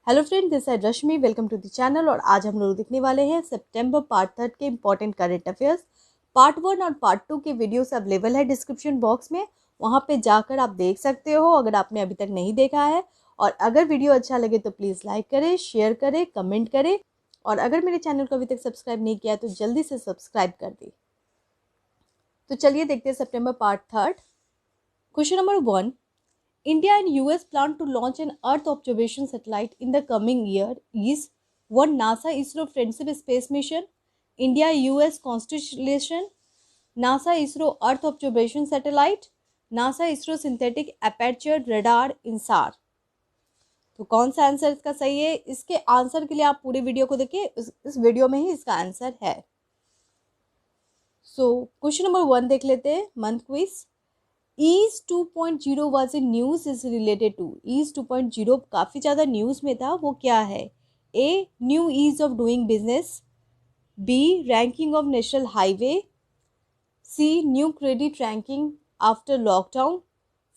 Hello friend, this है Rashmi. Welcome to the channel. और आज हम लोग देखने वाले हैं सितंबर पार्ट 3 के इंपॉर्टेंट करंट अफेयर्स। पार्ट 1 और पार्ट 2 के वीडियोस अवेलेबल है डिस्क्रिप्शन बॉक्स में, वहां पे जाकर आप देख सकते हो अगर आपने अभी तक नहीं देखा है। और अगर वीडियो अच्छा लगे तो प्लीज़ लाइक करें, शेयर करें, कमेंट करें। और अगर मेरे चैनल को अभी तक सब्सक्राइब नहीं किया तो जल्दी से सब्सक्राइब कर दें। तो चलिए देखते हैं सितंबर part 3। Question number 1, India and US plan to launch an Earth observation satellite in the coming year is 1. NASA ISRO Friendship Space Mission, India US Constellation, NASA ISRO Earth Observation Satellite, NASA ISRO Synthetic Aperture Radar INSAR। तो कौन सा answer इसका सही है? इसके answer के लिए आप पूरे वीडियो को देखिए, इस वीडियो में ही इसका आंसर है। सो क्वेश्चन नंबर 1 देख लेते हैं, month quiz. EASE 2.0 was in news is related to. EASE 2.0 काफ़ी ज़्यादा न्यूज़ में था, वो क्या है? A, new ease of doing business. B, ranking of national highway. C, new credit ranking after lockdown.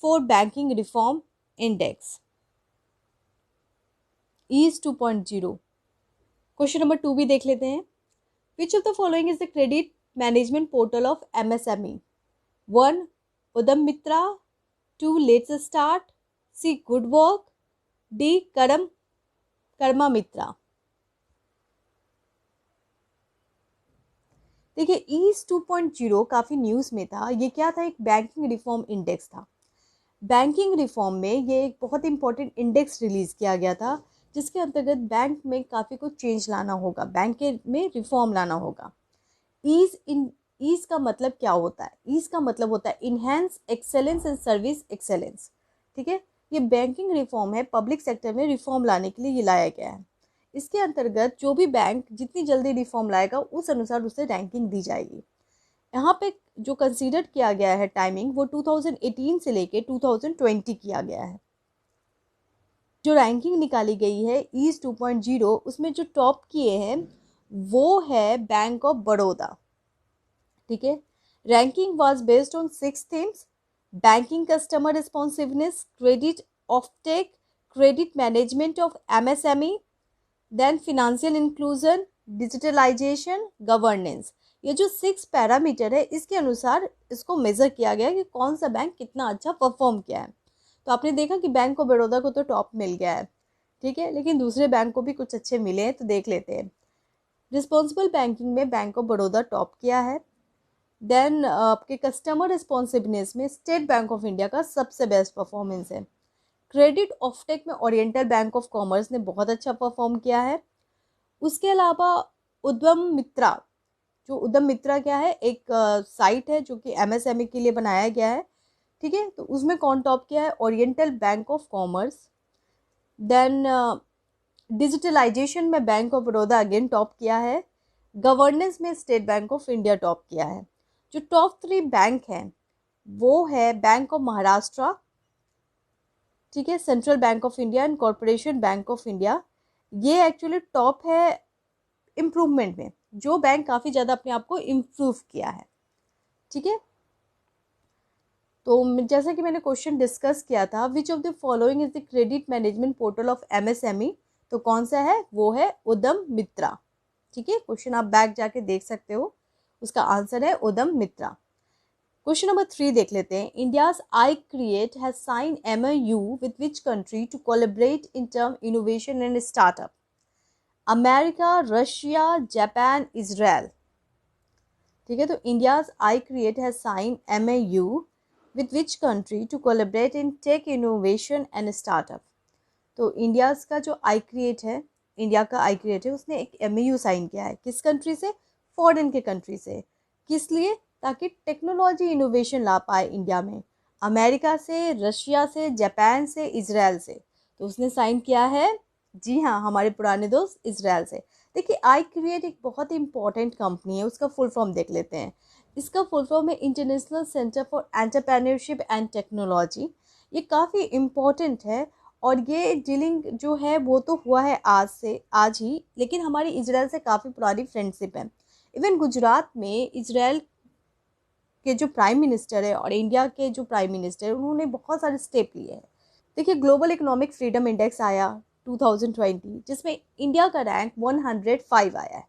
4, banking reform index. EASE 2.0। Question number 2 भी देख लेते हैं। Which of the following is the credit management portal of MSME? 1, Udyam Mitra. 2, let's start. C, good work. D, Karma मित्रा। देखिए, ease 2.0 काफ़ी news में था। ये क्या था? एक बैंकिंग रिफॉर्म इंडेक्स था। बैंकिंग रिफॉर्म में ये एक बहुत इंपॉर्टेंट इंडेक्स रिलीज़ किया गया था, जिसके अंतर्गत बैंक में काफ़ी कुछ चेंज लाना होगा, बैंक में रिफॉर्म लाना होगा। ईज का मतलब क्या होता है? ईज का मतलब होता है enhance excellence and service excellence. ठीक है, ये बैंकिंग रिफॉर्म है, पब्लिक सेक्टर में रिफॉर्म लाने के लिए ये लाया गया है। इसके अंतर्गत जो भी बैंक जितनी जल्दी रिफॉर्म लाएगा उस अनुसार उसे रैंकिंग दी जाएगी। यहाँ पे जो कंसीडर किया गया है टाइमिंग, वो 2018 से लेके 2020 किया गया है। जो रैंकिंग निकाली गई है ईज 2.0, उसमें जो टॉप किए हैं वो है बैंक ऑफ बड़ौदा। ठीक है, ranking was based on 6 themes: banking customer responsiveness, credit offtake, credit management of MSME, then financial inclusion, digitalisation, governance. ये जो 6 पैरामीटर है, इसके अनुसार इसको मेजर किया गया कि कौन सा बैंक कितना अच्छा परफॉर्म किया है। तो आपने देखा कि बैंक ऑफ बड़ौदा को तो टॉप मिल गया है, ठीक है, लेकिन दूसरे बैंक को भी कुछ अच्छे मिले हैं, तो देख लेते हैं। रिस्पॉन्सिबल बैंकिंग में बैंक ऑफ बड़ौदा टॉप किया है। देन आपके कस्टमर रिस्पॉन्सिवनेस में स्टेट बैंक ऑफ इंडिया का सबसे बेस्ट परफॉर्मेंस है। क्रेडिट ऑफटेक में ओरिएंटल बैंक ऑफ कॉमर्स ने बहुत अच्छा परफॉर्म किया है। उसके अलावा उद्यम मित्रा, जो उद्यम मित्रा क्या है, एक साइट है जो कि MSME के लिए बनाया गया है। ठीक है, तो उसमें कौन टॉप किया है? Oriental bank of commerce. Then digitalization में bank of Baroda again top किया है। गवर्नेंस में state bank of India top किया है। जो टॉप 3 बैंक हैं वो है बैंक ऑफ महाराष्ट्र, ठीक है, central bank of India and corporation bank of India. ये एक्चुअली टॉप है इम्प्रूवमेंट में, जो बैंक काफ़ी ज़्यादा अपने आप को इम्प्रूव किया है। ठीक है, तो जैसा कि मैंने क्वेश्चन डिस्कस किया था, विच of the following is the credit management portal of MSME? तो कौन सा है? वो है उद्यम मित्रा। ठीक है, क्वेश्चन आप बैक जाके देख सकते हो, उसका आंसर है उद्यम मित्रा। क्वेश्चन नंबर 3 देख लेते हैं। India's iCreate has sign MOU with which country to collaborate in term innovation and startup? America, Russia, Japan, Israel. ठीक है, तो India's iCreate has sign MOU with which country to collaborate in tech innovation and startup? तो India's का जो I create है, India का I create है, उसने एक MOU साइन किया है। किस कंट्री से? फॉरेन के कंट्री से। किस लिए? ताकि टेक्नोलॉजी इनोवेशन ला पाए इंडिया में। अमेरिका से, रशिया से, जापान से, इजराइल से। तो उसने साइन किया है, जी हाँ, हमारे पुराने दोस्त इजराइल से। देखिए, आई क्रिएट एक बहुत ही इंपॉर्टेंट कंपनी है, उसका फुल फॉर्म देख लेते हैं। इसका फुल फॉर्म है international centre for entrepreneurship and technology. ये काफ़ी इम्पॉर्टेंट है और ये डीलिंग जो है वो तो हुआ है आज ही, लेकिन हमारी इजराइल से काफ़ी पुरानी फ्रेंडशिप है। इवन गुजरात में इजराइल के जो प्राइम मिनिस्टर है और इंडिया के जो प्राइम मिनिस्टर है, उन्होंने बहुत सारे स्टेप लिए हैं। देखिए, ग्लोबल इकोनॉमिक फ्रीडम इंडेक्स आया 2020, जिसमें इंडिया का रैंक 105 आया है।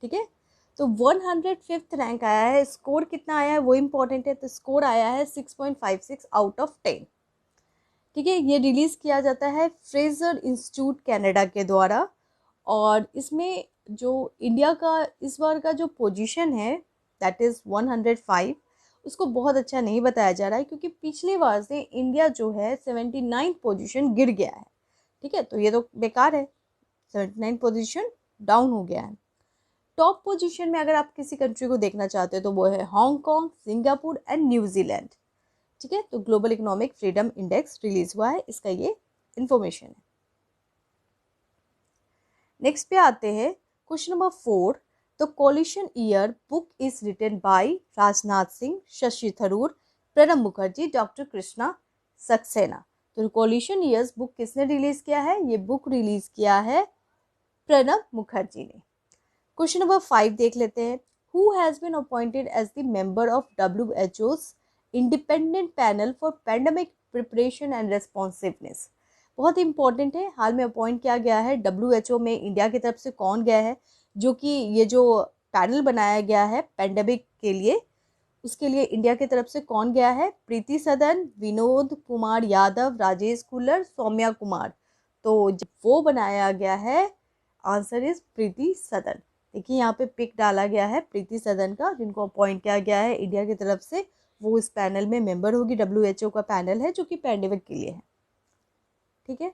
ठीक है, तो 105th रैंक आया है। स्कोर कितना आया है वो इम्पोर्टेंट है, तो स्कोर आया है 6.56 आउट ऑफ 10। ठीक है, ये रिलीज़ किया जाता है फ्रेजर इंस्टीट्यूट कनाडा के द्वारा। और इसमें जो इंडिया का इस बार का जो पोजीशन है दैट इज़ 105, उसको बहुत अच्छा नहीं बताया जा रहा है, क्योंकि पिछली बार से इंडिया जो है 79 पोजीशन गिर गया है। ठीक है, तो ये तो बेकार है, 79 पोजीशन डाउन हो गया है। टॉप पोजीशन में अगर आप किसी कंट्री को देखना चाहते हो तो वो है हांगकांग, सिंगापुर एंड न्यूजीलैंड। ठीक है, तो global economic freedom index release हुआ है, इसका ये इंफॉर्मेशन है। नेक्स्ट पे आते हैं question number 4। The coalition year book is written by Rajnath Singh, Shashi Tharoor, Pranab Mukherjee, doctor Krishna Saxena. तो कोलिशन ईयर्स बुक किसने रिलीज किया है? ये बुक रिलीज किया है प्रणब मुखर्जी ने। क्वेश्चन नंबर 5 देख लेते हैं। Who has been appointed as the member of WHO's independent panel for pandemic preparation and responsiveness. बहुत इंपॉर्टेंट है, हाल में अपॉइंट किया गया है। WHO में इंडिया की तरफ से कौन गया है, जो कि ये जो पैनल बनाया गया है पैंडेमिक के लिए, उसके लिए इंडिया की तरफ से कौन गया है? प्रीति सदन, विनोद कुमार यादव, राजेश कुल्लर, सौम्या कुमार। तो वो बनाया गया है, आंसर इज प्रीति सदन। देखिए यहाँ पे पिक डाला गया है प्रीति सदन का, जिनको अपॉइंट किया गया है इंडिया की तरफ से। वो इस पैनल में मेंबर होगी, WHO का पैनल है जो कि पैंडेमिक के लिए है। ठीक है,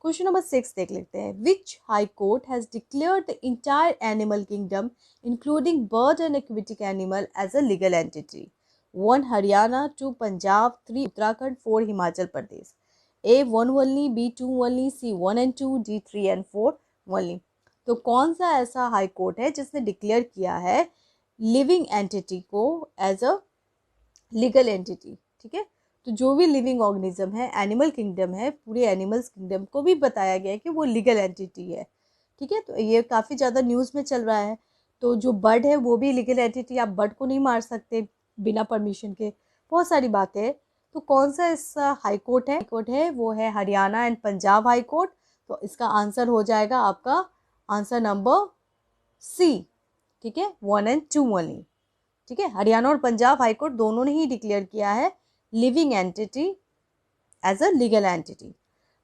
क्वेश्चन नंबर 6 देख लेते हैं। Which high court has declared the entire animal kingdom including bird and aquatic animal as a legal entity? 1 Haryana, 2 Punjab, 3 Uttarakhand, 4 Himachal Pradesh. A 1 only, B 2 only, C 1 and 2, D 3 and 4 only। तो कौन सा ऐसा हाई कोर्ट है जिसने declare किया है लिविंग एंटिटी को as a legal entity? ठीक है, तो जो भी लिविंग ऑर्गेनिज्म है, एनिमल किंगडम है, पूरे एनिमल्स किंगडम को भी बताया गया है कि वो लीगल एंटिटी है। ठीक है, तो ये काफ़ी ज़्यादा न्यूज़ में चल रहा है। तो जो बर्ड है वो भी लीगल एंटिटी, आप बर्ड को नहीं मार सकते बिना परमिशन के, बहुत सारी बातें हैं। तो कौन सा इस हाई कोर्ट है? वो है Haryana and Punjab high court. तो इसका आंसर हो जाएगा आपका आंसर नंबर सी। ठीक है, 1 and 2 ओनली। ठीक है, हरियाणा और पंजाब हाई कोर्ट दोनों ने ही डिक्लेयर किया है living entity as a legal entity.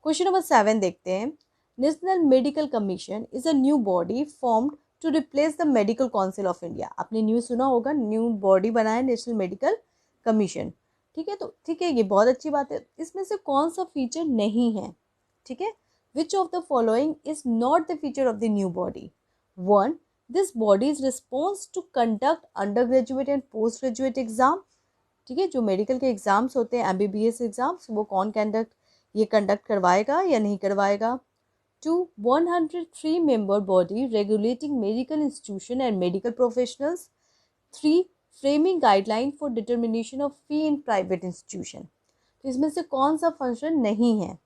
Question number 7 देखते हैं। National medical commission is a new body formed to replace the medical council of India. आपने न्यूज़ सुना होगा, न्यू बॉडी बना है नेशनल मेडिकल कमीशन। ठीक है, तो ठीक है, ये बहुत अच्छी बात है। इसमें से कौन सा फीचर नहीं है? ठीक है, which of the following is not the feature of the new body? 1. This body is responsible to conduct undergraduate and postgraduate exam। ठीक है, जो मेडिकल के एग्जाम्स होते हैं, MBBS एग्जाम्स, वो कौन ये कंडक्ट करवाएगा या नहीं करवाएगा? 2. 103 member body regulating medical institution and medical professionals। 3. Framing guideline for determination of fee in private institution। तो इसमें से कौन सा फंक्शन नहीं है?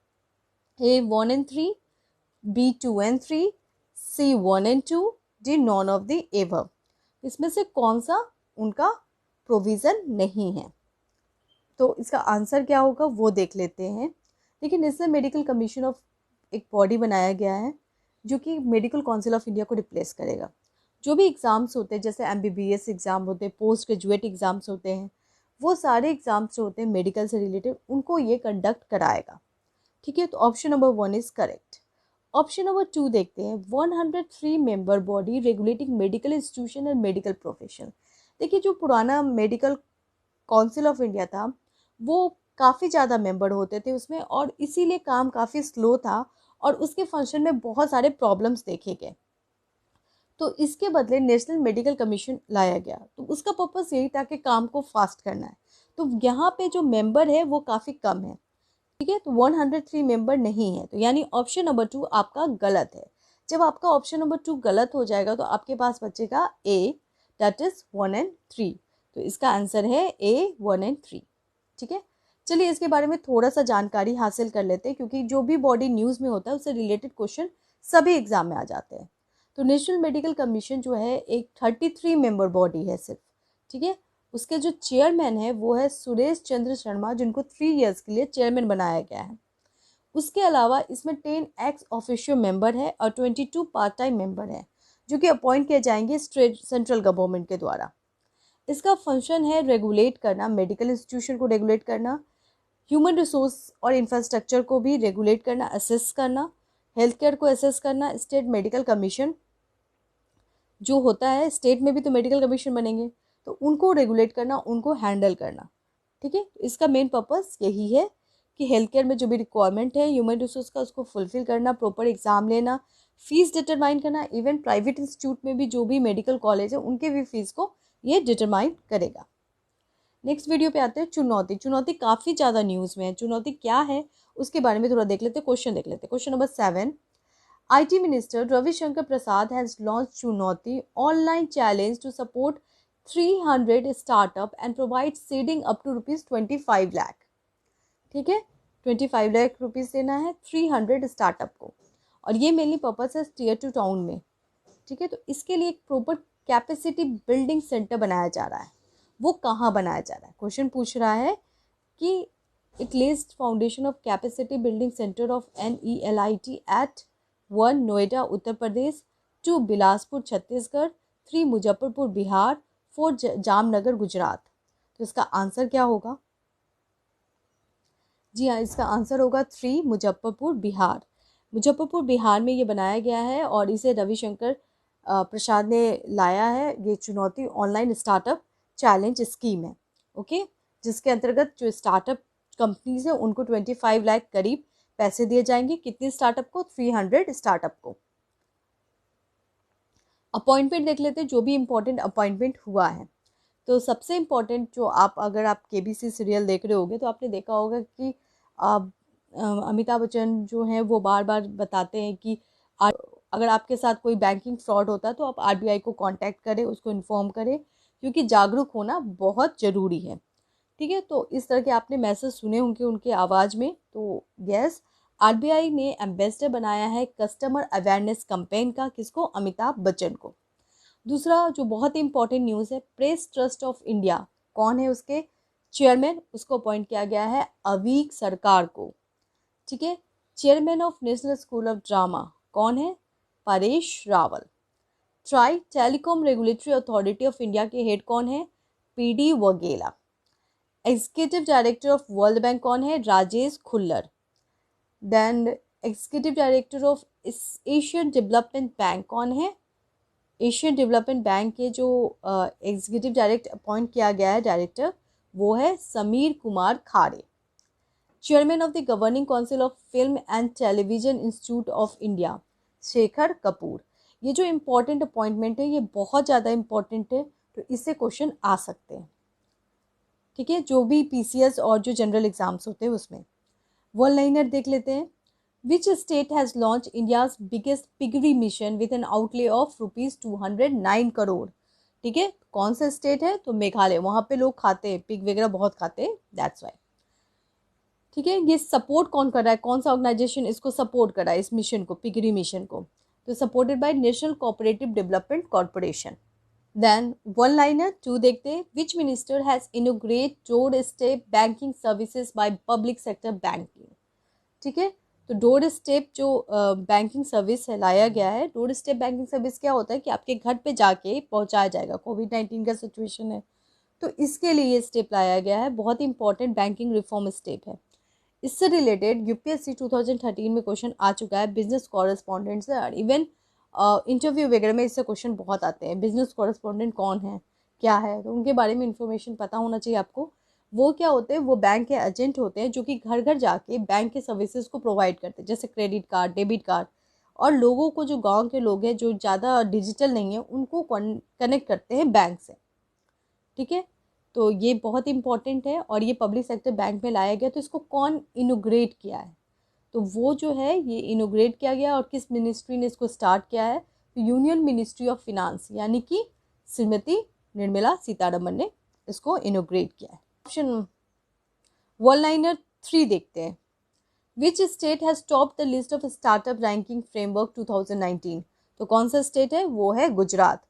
A 1 and 3, B 2 and 3, C 1 and 2, D none of the above। इसमें से कौन सा उनका प्रोविज़न नहीं है? तो इसका आंसर क्या होगा वो देख लेते हैं। लेकिन इससे मेडिकल कमीशन ऑफ एक बॉडी बनाया गया है जो कि मेडिकल काउंसिल ऑफ इंडिया को रिप्लेस करेगा। जो भी एग्ज़ाम्स होते हैं, जैसे MBBS एग्ज़ाम होते हैं, पोस्ट ग्रेजुएट एग्ज़ाम्स होते हैं, वो सारे एग्ज़ाम्स जो होते हैं मेडिकल से रिलेटेड, उनको ये कंडक्ट कराएगा। ठीक है, तो option number 1 is correct. Option number 2 देखते हैं। 103 member body regulating medical institution and medical profession. देखिए, जो पुराना मेडिकल काउंसिल ऑफ इंडिया था वो काफ़ी ज़्यादा मेंबर होते थे उसमें, और इसीलिए काम काफ़ी स्लो था और उसके फंक्शन में बहुत सारे प्रॉब्लम्स देखे गए। तो इसके बदले नेशनल मेडिकल कमीशन लाया गया। तो उसका पर्पस यही था कि काम को फास्ट करना है। तो यहाँ पे जो मेंबर है वो काफ़ी कम है। ठीक है, तो 103 मेंबर नहीं है, तो यानी ऑप्शन नंबर 2 आपका गलत है। जब आपका ऑप्शन नंबर 2 गलत हो जाएगा तो आपके पास बचेगा ए, दैट इज 1 and 3। तो इसका आंसर है ए 1 and 3। ठीक है, चलिए इसके बारे में थोड़ा सा जानकारी हासिल कर लेते हैं, क्योंकि जो भी बॉडी न्यूज़ में होता है उससे रिलेटेड क्वेश्चन सभी एग्जाम में आ जाते हैं। तो नेशनल मेडिकल कमीशन जो है एक 33 मेंबर बॉडी है सिर्फ। ठीक है, उसके जो चेयरमैन है वो है सुरेश चंद्र शर्मा, जिनको 3 इयर्स के लिए चेयरमैन बनाया गया है। उसके अलावा इसमें 10 एक्स ऑफिशियो मेंबर है और 22 पार्ट टाइम मेंबर है जो कि अपॉइंट किए जाएंगे स्टेट सेंट्रल गवर्नमेंट के द्वारा। इसका फंक्शन है रेगुलेट करना, मेडिकल इंस्टीट्यूशन को रेगुलेट करना, ह्यूमन रिसोर्स और इंफ्रास्ट्रक्चर को भी रेगुलेट करना, असेस करना, हेल्थ केयर को असेस करना, स्टेट मेडिकल कमीशन जो होता है, स्टेट में भी तो मेडिकल कमीशन बनेंगे, तो उनको रेगुलेट करना, उनको हैंडल करना। ठीक है, इसका मेन पर्पस यही है कि हेल्थ केयर में जो भी रिक्वायरमेंट है ह्यूमन रिसोर्स का उसको फुलफिल करना, प्रॉपर एग्जाम लेना, फीस डिटरमाइन करना। इवन प्राइवेट इंस्टीट्यूट में भी जो भी मेडिकल कॉलेज है उनके भी फीस को ये डिटरमाइन करेगा। नेक्स्ट वीडियो पे आते हैं चुनौती। चुनौती काफ़ी ज़्यादा न्यूज़ में है। चुनौती क्या है उसके बारे में थोड़ा देख लेते हैं, क्वेश्चन देख लेते हैं। Question number 7, IT Minister Ravi Shankar Prasad has launched Chunauti online challenge to support 300 startup and provide seeding up to ₹25 lakh। ठीक है, 25 लाख रुपीज़ देना है 300 स्टार्टअप को, और ये मेनली पर्पस है टियर 2 टाउन में। ठीक है, तो इसके लिए एक प्रॉपर कैपेसिटी बिल्डिंग सेंटर बनाया जा रहा है। वो कहाँ बनाया जा रहा है? क्वेश्चन पूछ रहा है कि it lays foundation of capacity building centre of NELIT at 1 Noida Uttar Pradesh, 2 Bilaspur Chhattisgarh, 3 Muzaffarpur Bihar, 4 Jamnagar Gujarat. तो इसका आंसर क्या होगा? जी हाँ, इसका आंसर होगा 3 मुजफ्फरपुर बिहार। मुजफ्फरपुर बिहार में ये बनाया गया है और इसे रविशंकर प्रसाद ने लाया है। ये चुनौती ऑनलाइन स्टार्टअप चैलेंज स्कीम है, ओके, जिसके अंतर्गत जो स्टार्टअप कंपनीज है उनको 25 लाख करीब पैसे दिए जाएंगे। कितने स्टार्टअप को? 300 स्टार्टअप को। अपॉइंटमेंट देख लेते हैं, जो भी इम्पोर्टेंट अपॉइंटमेंट हुआ है। तो सबसे इम्पोर्टेंट जो अगर आप KBC सीरियल देख रहे होगे तो आपने देखा होगा कि अमिताभ बच्चन जो हैं वो बार बार बताते हैं कि अगर आपके साथ कोई बैंकिंग फ्रॉड होता है तो आप RBI को कांटेक्ट करें, उसको इन्फॉर्म करें, क्योंकि जागरूक होना बहुत ज़रूरी है। ठीक है, तो इस तरह के आपने मैसेज सुने होंगे उनके आवाज़ में। तो यस, RBI ने एम्बेसडर बनाया है कस्टमर अवेयरनेस कैंपेन का। किसको? अमिताभ बच्चन को। दूसरा जो बहुत ही इंपॉर्टेंट न्यूज़ है, प्रेस ट्रस्ट ऑफ इंडिया, कौन है उसके चेयरमैन? उसको अपॉइंट किया गया है अवीक सरकार को। ठीक है, chairman of national school of drama कौन है? Paresh Rawal. TRAI telecom regulatory authority of India के हेड कौन है? PD Vaghela. Executive director of world bank कौन है? Rajesh Khullar. Then executive director of Asian development bank कौन है? एशियन डेवलपमेंट बैंक के जो एग्जीक्यूटिव डायरेक्टर अपॉइंट किया गया है डायरेक्टर, वो है समीर कुमार खारे। Chairman of the governing council of film and television institute of India, Shekhar Kapoor. ये जो इम्पोर्टेंट अपॉइंटमेंट है ये बहुत ज़्यादा इम्पोर्टेंट है, तो इससे क्वेश्चन आ सकते हैं। ठीक है, जो भी PCS और जो जनरल एग्जाम्स होते हैं उसमें। वन लाइनर देख लेते हैं। Which state has launched India's biggest piggery mission with an outlay of ₹209 crore? ठीक है, कौन सा स्टेट है? तो मेघालय। वहाँ पे लोग खाते हैं, पिग वगैरह बहुत खाते हैं, दैट्स वाई। ठीक है, ये सपोर्ट कौन कर रहा है? कौन सा ऑर्गेनाइजेशन इसको सपोर्ट कर रहा है, इस मिशन को, पिगरी मिशन को? तो supported by national cooperative development corporation. Then one liner 2 देखते हैं। Which minister has inaugurated door step banking services by public sector banking? ठीक है, तो डोर स्टेप जो बैंकिंग सर्विस है लाया गया है। डोर स्टेप बैंकिंग सर्विस क्या होता है कि आपके घर पे जाके पहुंचाया जाएगा। कोविड-19 का सिचुएशन है तो इसके लिए ये स्टेप लाया गया है। बहुत ही इंपॉर्टेंट बैंकिंग रिफॉर्म स्टेप है। इससे रिलेटेड UPSC 2013 में क्वेश्चन आ चुका है बिजनेस कॉरेस्पॉन्डेंट से, और इवन इंटरव्यू वगैरह में इससे क्वेश्चन बहुत आते हैं। बिजनेस कॉरेस्पॉन्डेंट कौन है, क्या है, तो उनके बारे में इंफॉर्मेशन पता होना चाहिए आपको। वो क्या होते हैं? वो बैंक के एजेंट होते हैं जो कि घर घर जाके बैंक के सर्विसेज को प्रोवाइड करते हैं, जैसे क्रेडिट कार्ड, डेबिट कार्ड, और लोगों को, जो गांव के लोग हैं जो ज़्यादा डिजिटल नहीं है, उनको कनेक्ट करते हैं बैंक से। ठीक है, तो ये बहुत इंपॉर्टेंट है और ये पब्लिक सेक्टर बैंक में लाया गया। तो इसको कौन इनोग्रेट किया है? तो वो जो है ये इनोग्रेट किया गया, और किस मिनिस्ट्री ने इसको स्टार्ट किया है? तो यूनियन मिनिस्ट्री ऑफ फिनांस, यानी कि श्रीमती निर्मला सीतारमण ने इसको इनोग्रेट किया है। ऑप्शन वन लाइनर 3 देखते हैं। Which state has top the list of startup ranking framework 2019? तो कौन सा स्टेट है? वो है गुजरात।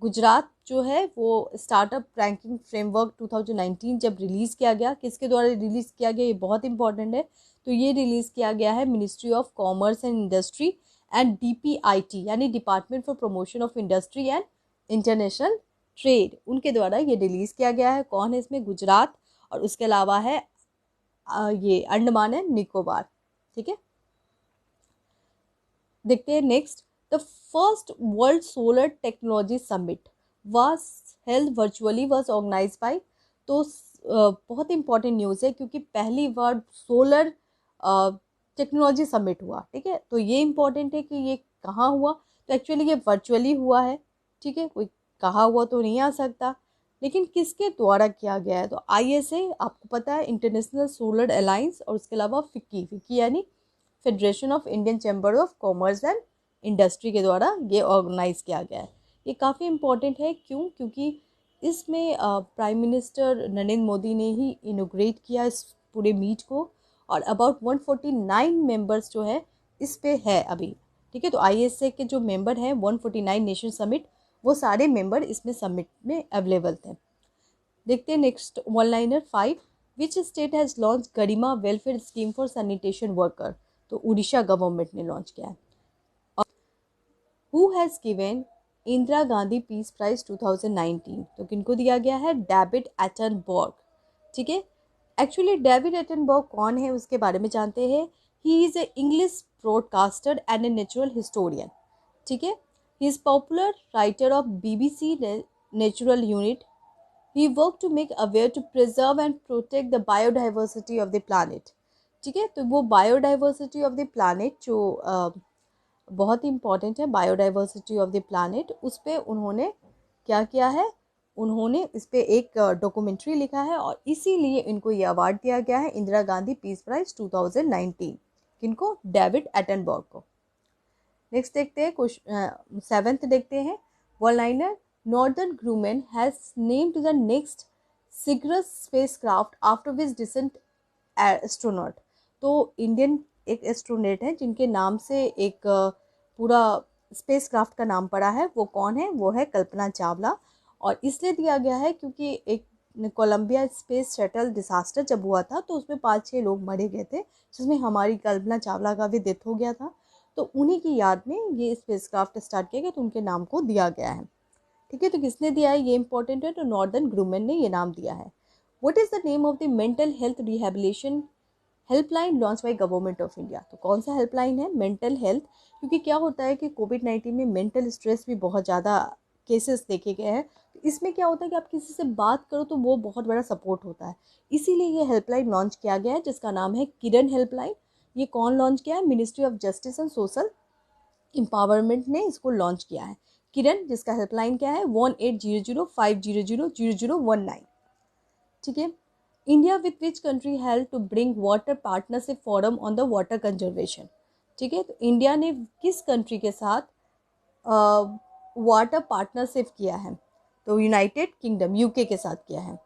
गुजरात जो है वो स्टार्टअप रैंकिंग फ्रेमवर्क 2019 जब रिलीज़ किया गया, किसके द्वारा रिलीज़ किया गया, ये बहुत इंपॉर्टेंट है। तो ये रिलीज़ किया गया है ministry of commerce and industry and DPIT यानी department for promotion of industry and international trade, उनके द्वारा ये रिलीज़ किया गया है। कौन है इसमें? गुजरात, और उसके अलावा है ये अंडमान एंड निकोबार। ठीक है, देखते हैं next. The first world solar technology summit was held virtually, was organised by, तो बहुत इंपॉर्टेंट न्यूज़ है क्योंकि पहली बार सोलर टेक्नोलॉजी समिट हुआ। ठीक है, तो ये इंपॉर्टेंट है कि ये कहाँ हुआ, तो एक्चुअली ये वर्चुअली हुआ है। ठीक है, कोई कहा हुआ तो नहीं आ सकता, लेकिन किसके द्वारा किया गया है? तो ISA आपको पता है, इंटरनेशनल सोलर अलायंस, और उसके अलावा फिक्की यानी federation of Indian chamber of commerce and industry के द्वारा ये ऑर्गेनाइज किया गया है। ये काफ़ी इम्पोर्टेंट है, क्यों? क्योंकि इसमें प्राइम मिनिस्टर नरेंद्र मोदी ने ही इनोग्रेट किया इस पूरे मीट को, और अबाउट 149 मेंबर्स जो है इस पे है अभी। ठीक है, तो ISA के जो मेंबर हैं 149 नेशन समिट, वो सारे मेंबर इसमें समिट में अवेलेबल थे। देखते हैं next one liner 5। Which state has launch Garima welfare scheme for sanitation worker, तो उड़ीसा गवर्नमेंट ने लॉन्च किया है। Who has given Indira Gandhi peace prize 2019, तो किनको दिया गया है? David Attenborough. ठीक है, एक्चुअली डेविड एटनबर्ग कौन है उसके बारे में जानते हैं। He is a English broadcaster and a natural historian. ठीक है, he is popular writer of BBC natural unit. He worked to make aware to preserve and protect the biodiversity of the planet. ठीक है, तो वो biodiversity of the planet जो बहुत ही important है, biodiversity of the planet, उस पर उन्होंने क्या किया है? उन्होंने इस पर एक डॉक्यूमेंट्री लिखा है, और इसीलिए इनको ये अवार्ड दिया गया है, इंदिरा गांधी पीस प्राइज 2019। किनको? डेविड एटनबर्ग को। नेक्स्ट देखते हैं, क्वेश्चन 7th देखते हैं, one liner. Northrop Grumman has named the next Cygnus spacecraft after which descent astronaut. तो इंडियन एक एस्ट्रोनॉट है जिनके नाम से एक पूरा स्पेसक्राफ्ट का नाम पड़ा है। वो कौन है? वो है कल्पना चावला, और इसलिए दिया गया है क्योंकि एक कोलंबिया स्पेस शटल डिसास्टर जब हुआ था तो उसमें 5-6 लोग मरे गए थे, जिसमें हमारी कल्पना चावला का भी डेथ हो गया था। तो उन्हीं की याद में ये स्पेसक्राफ्ट स्टार्ट किया गया, तो उनके नाम को दिया गया है। ठीक है, तो किसने दिया है ये इंपॉर्टेंट है, तो नॉर्दर्न ग्रूमन ने ये नाम दिया है। What is the name of the mental health rehabilitation helpline launch by government of India, तो कौन सा हेल्पलाइन है? मेंटल हेल्थ, क्योंकि क्या होता है कि कोविड-19 में मेंटल स्ट्रेस भी बहुत ज़्यादा केसेस देखे गए हैं। तो इसमें क्या होता है कि आप किसी से बात करो तो वो बहुत बड़ा सपोर्ट होता है, इसीलिए ये हेल्पलाइन लॉन्च किया गया है जिसका नाम है किरण हेल्पलाइन। ये कौन लॉन्च किया है? Ministry of justice and social empowerment ने इसको लॉन्च किया है। किरण, जिसका हेल्पलाइन क्या है? 1800-500-0019। ठीक है, India with which country help to bring water partnership forum on the water conservation. ठीक है, तो इंडिया ने किस कंट्री के साथ वाटर पार्टनरशिप किया है? तो यूनाइटेड किंगडम, UK के साथ किया है।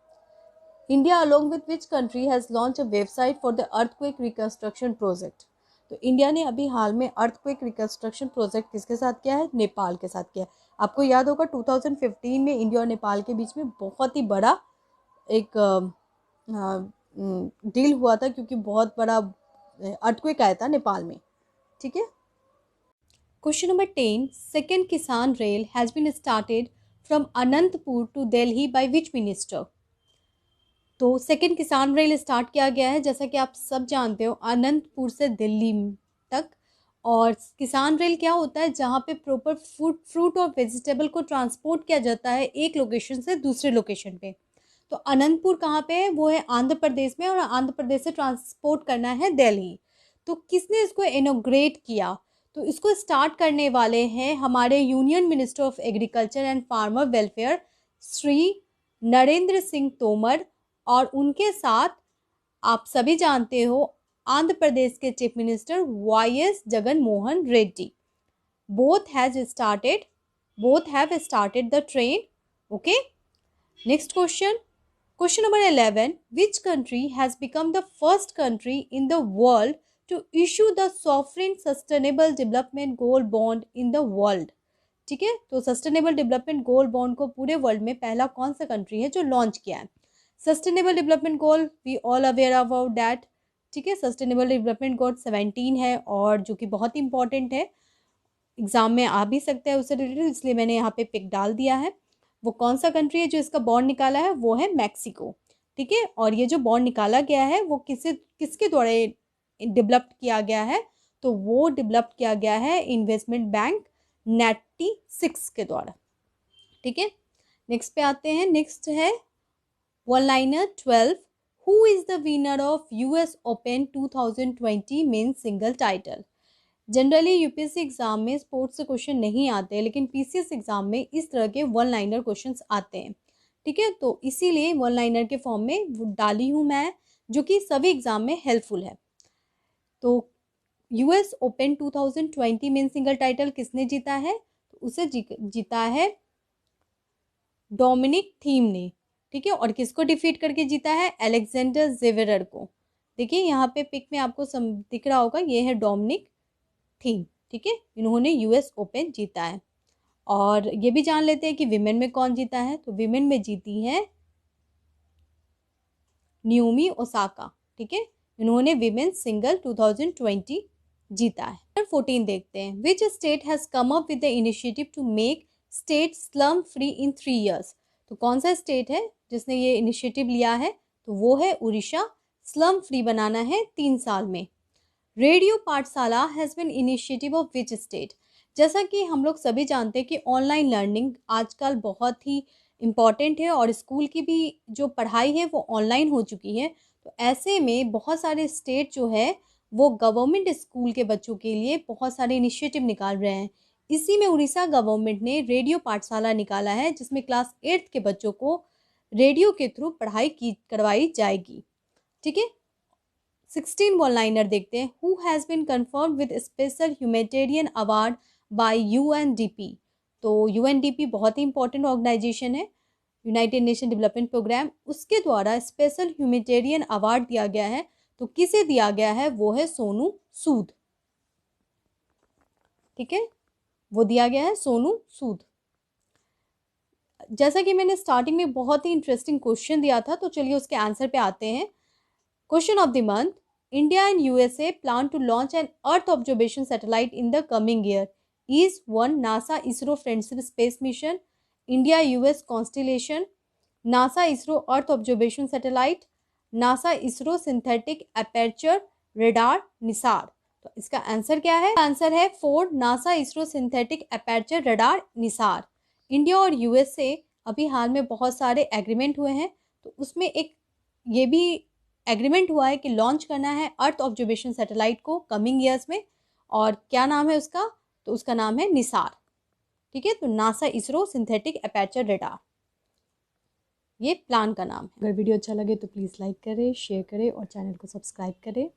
India along with which country has launch a website for the earthquake reconstruction project. तो इंडिया ने अभी हाल में अर्थक्वेक रिकंस्ट्रक्शन प्रोजेक्ट किसके साथ किया है? नेपाल के साथ किया है। आपको याद होगा 2015 में इंडिया और नेपाल के बीच में बहुत ही बड़ा एक डील हुआ था, क्योंकि बहुत बड़ा अर्थक्वेक आया था नेपाल में। ठीक है, question number 10। Second Kisan rail has been started from Anantapur to Delhi by which minister. तो सेकेंड किसान रेल स्टार्ट किया गया है, जैसा कि आप सब जानते हो, अनंतपुर से दिल्ली तक। और किसान रेल क्या होता है? जहाँ पे प्रॉपर फ्रूट और वेजिटेबल को ट्रांसपोर्ट किया जाता है एक लोकेशन से दूसरे लोकेशन पे। तो अनंतपुर कहाँ पे है? वो है आंध्र प्रदेश में, और आंध्र प्रदेश से ट्रांसपोर्ट करना है दिल्ली। तो किसने इसको इनोग्रेट किया? तो इसको स्टार्ट करने वाले हैं हमारे union minister of agriculture and farmer welfare Shri Narendra Singh Tomar, और उनके साथ आप सभी जानते हो आंध्र प्रदेश के chief minister YS Jagan Mohan Reddy. Both have started the train. Okay, next question number 11। Which country has become the first country in the world to issue the sovereign sustainable development goal bond in the world. ठीक है, तो sustainable development goal bond को पूरे world में पहला कौन सा country है जो लॉन्च किया है? Sustainable development goal, we all aware about that, ठीक है। सस्टेनेबल डेवलपमेंट गोल 17 है और जो कि बहुत इंपॉर्टेंट है, एग्जाम में आ भी सकता है उससे रिलेटेड, इसलिए मैंने यहाँ पे पिक डाल दिया है। वो कौन सा कंट्री है जो इसका बॉन्ड निकाला है, वो है मैक्सिको, ठीक है। और ये जो बॉन्ड निकाला गया है वो किसके द्वारा डेवलप्ड किया गया है, तो वो डेवलप किया गया है इन्वेस्टमेंट बैंक नेटी 6 के द्वारा, ठीक है। नेक्स्ट पे आते हैं। नेक्स्ट है one liner 12, who is the winner of US open 2020 men single title. Generally UPSC exam में स्पोर्ट्स से क्वेश्चन नहीं आते, लेकिन पीसीएस एग्जाम में इस तरह के वन लाइनर क्वेश्चंस आते हैं, ठीक है। तो इसीलिए वन लाइनर के फॉर्म में वो डाली हूँ मैं, जो कि सभी एग्जाम में हेल्पफुल है। तो US open 2020 men single title किसने जीता है, तो उसे जीता है डोमिनिक थीम ने, ठीक है। और किसको डिफीट करके जीता है, अलेक्जेंडर जेवेरर को। देखिए यहाँ पे पिक में आपको दिख रहा होगा, ये है डोमिनिक थीम, ठीक है। इन्होंने यूएस ओपन जीता है। और ये भी जान लेते हैं कि विमेन में कौन जीता है, तो विमेन में जीती है न्यूमी ओसाका, ठीक है। इन्होंने विमेन सिंगल 2020 जीता है। नंबर 14 देखते हैं। Which state has come up with the initiative to make state slum free in 3 years। तो कौन सा स्टेट है जिसने ये इनिशिएटिव लिया है, तो वो है उड़ीसा। स्लम फ्री बनाना है 3 साल में। रेडियो पाठशाला has been initiative of which state. जैसा कि हम लोग सभी जानते हैं कि ऑनलाइन लर्निंग आजकल बहुत ही इम्पॉर्टेंट है और स्कूल की भी जो पढ़ाई है वो ऑनलाइन हो चुकी है। तो ऐसे में बहुत सारे स्टेट जो है वो गवर्नमेंट स्कूल के बच्चों के लिए बहुत सारे इनिशिएटिव निकाल रहे हैं। इसी में उड़ीसा गवर्नमेंट ने रेडियो पाठशाला निकाला है, जिसमें क्लास 8 के बच्चों को रेडियो के थ्रू पढ़ाई करवाई जाएगी, ठीक है। 16 वन लाइनर देखते हैं। Who has been confirm with special humanitarian award bye UNDP. तो यूएनडीपी बहुत ही इंपॉर्टेंट ऑर्गेनाइजेशन है, यूनाइटेड नेशन डेवलपमेंट प्रोग्राम, उसके द्वारा स्पेशल ह्यूमैनिटेरियन अवार्ड दिया गया है। तो किसे दिया गया है, वो है सोनू सूद, ठीक है। वो दिया गया है सोनू सूद। जैसा कि मैंने स्टार्टिंग में बहुत ही इंटरेस्टिंग क्वेश्चन दिया था, तो चलिए उसके आंसर पे आते हैं। Question of the month. India and USA plan to launch an Earth observation satellite in the coming year. Is 1. NASA ISRO Friendship Space Mission, India US Constellation, NASA ISRO Earth Observation Satellite, NASA ISRO Synthetic Aperture Radar NISAR। तो इसका answer क्या है, answer है 4 NASA ISRO Synthetic Aperture Radar NISAR। India और USA अभी हाल में बहुत सारे एग्रीमेंट हुए हैं, तो उसमें एक ये भी एग्रीमेंट हुआ है कि लॉन्च करना है अर्थ ऑब्जर्वेशन सैटेलाइट को कमिंग ईयर्स में। और क्या नाम है उसका, तो उसका नाम है निसार, ठीक है। तो NASA ISRO synthetic aperture radar, ये प्लान का नाम है। अगर वीडियो अच्छा लगे तो प्लीज़ लाइक करें, शेयर करें और चैनल को सब्सक्राइब करें।